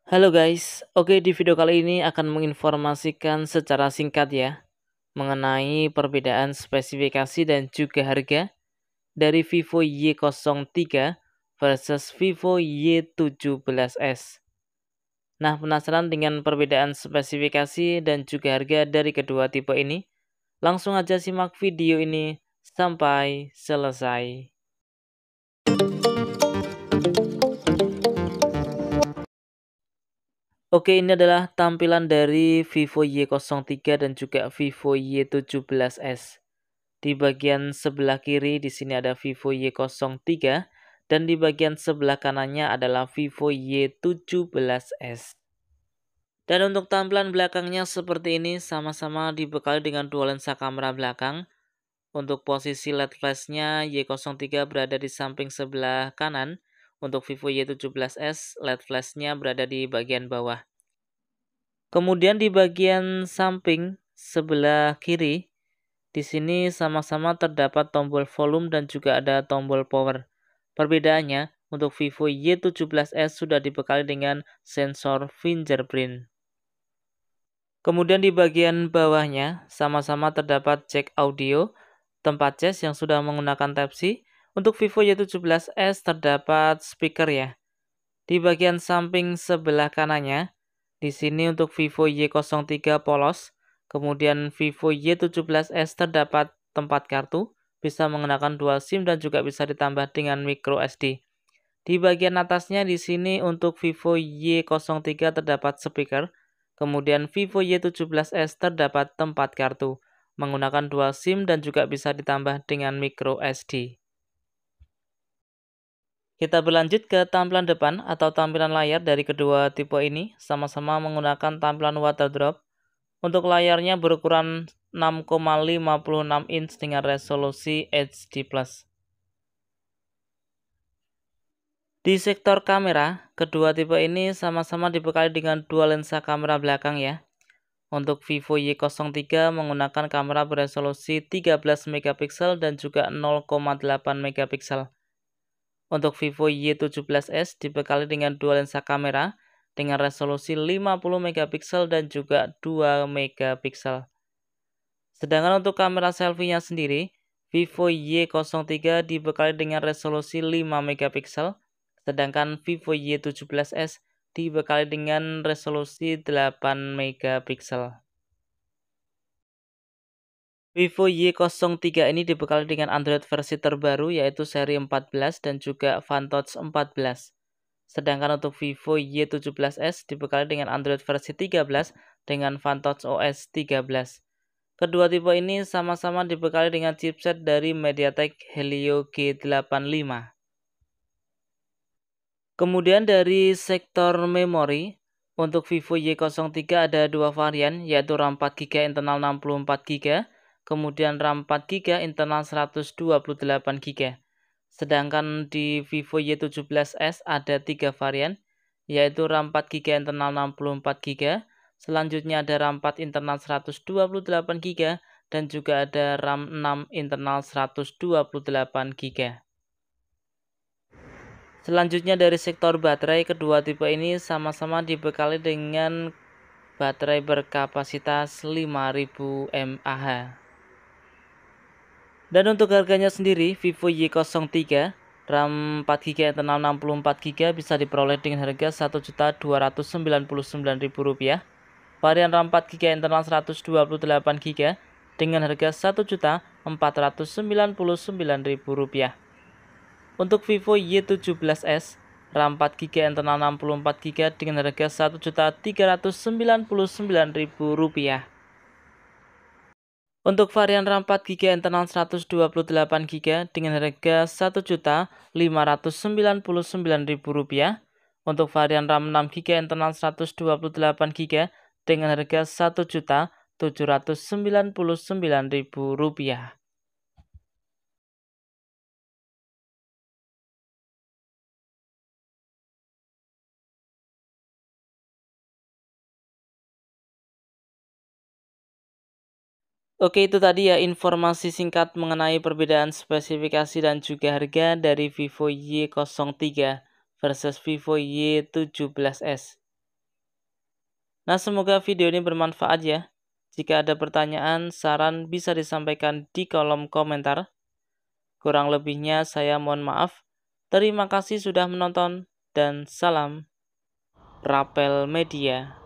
Halo guys, oke di video kali ini akan menginformasikan secara singkat ya mengenai perbedaan spesifikasi dan juga harga dari Vivo Y03 versus Vivo Y17s. Nah, penasaran dengan perbedaan spesifikasi dan juga harga dari kedua tipe ini? Langsung aja simak video ini sampai selesai. Oke, ini adalah tampilan dari Vivo Y03 dan juga Vivo Y17s. Di bagian sebelah kiri di sini ada Vivo Y03 dan di bagian sebelah kanannya adalah Vivo Y17s. Dan untuk tampilan belakangnya seperti ini, sama-sama dibekali dengan dua lensa kamera belakang. Untuk posisi LED flashnya Y03 berada di samping sebelah kanan. Untuk Vivo Y17s, LED flashnya berada di bagian bawah. Kemudian di bagian samping sebelah kiri, di sini sama-sama terdapat tombol volume dan juga ada tombol power. Perbedaannya, untuk Vivo Y17s sudah dibekali dengan sensor fingerprint. Kemudian di bagian bawahnya sama-sama terdapat jack audio, tempat cas yang sudah menggunakan Type-C. Untuk Vivo Y17s terdapat speaker ya. Di bagian samping sebelah kanannya, di sini untuk Vivo Y03 polos, kemudian Vivo Y17s terdapat tempat kartu, bisa mengenakan dual SIM dan juga bisa ditambah dengan micro SD. Di bagian atasnya di sini untuk Vivo Y03 terdapat speaker, kemudian Vivo Y17s terdapat tempat kartu, menggunakan dual SIM dan juga bisa ditambah dengan micro SD. Kita berlanjut ke tampilan depan atau tampilan layar dari kedua tipe ini, sama-sama menggunakan tampilan waterdrop. Untuk layarnya berukuran 6,56 inch dengan resolusi HD+. Di sektor kamera, kedua tipe ini sama-sama dibekali dengan dua lensa kamera belakang ya. Untuk Vivo Y03 menggunakan kamera beresolusi 13 megapiksel dan juga 0,8 megapiksel. Untuk Vivo Y17s dibekali dengan dua lensa kamera dengan resolusi 50 megapiksel dan juga 2 megapiksel. Sedangkan untuk kamera selfie-nya sendiri, Vivo Y03 dibekali dengan resolusi 5 megapiksel, sedangkan Vivo Y17s dibekali dengan resolusi 8 megapiksel. Vivo Y03 ini dibekali dengan Android versi terbaru yaitu seri 14 dan juga FunTouch 14. Sedangkan untuk Vivo Y17s dibekali dengan Android versi 13 dengan FunTouch OS 13. Kedua tipe ini sama-sama dibekali dengan chipset dari MediaTek Helio G85. Kemudian dari sektor memori, untuk Vivo Y03 ada dua varian yaitu RAM 4GB internal 64GB, kemudian RAM 4GB internal 128GB. Sedangkan di Vivo Y17s ada tiga varian yaitu RAM 4GB internal 64GB, selanjutnya ada RAM 4 internal 128GB dan juga ada RAM 6 internal 128GB. Selanjutnya dari sektor baterai, kedua tipe ini sama-sama dibekali dengan baterai berkapasitas 5000 mAh. Dan untuk harganya sendiri, Vivo Y03 RAM 4GB internal 64GB bisa diperoleh dengan harga Rp1.299.000. Varian RAM 4GB internal 128GB dengan harga Rp1.499.000. Untuk Vivo Y17s, RAM 4GB internal 64GB dengan harga Rp1.399.000. Untuk varian RAM 4GB internal 128GB dengan harga Rp1.599.000. Untuk varian RAM 6GB internal 128GB dengan harga Rp1.799.000. Oke, itu tadi ya informasi singkat mengenai perbedaan spesifikasi dan juga harga dari Vivo Y03 versus Vivo Y17s. Nah, semoga video ini bermanfaat ya. Jika ada pertanyaan, saran bisa disampaikan di kolom komentar. Kurang lebihnya saya mohon maaf. Terima kasih sudah menonton dan salam Rapel Media.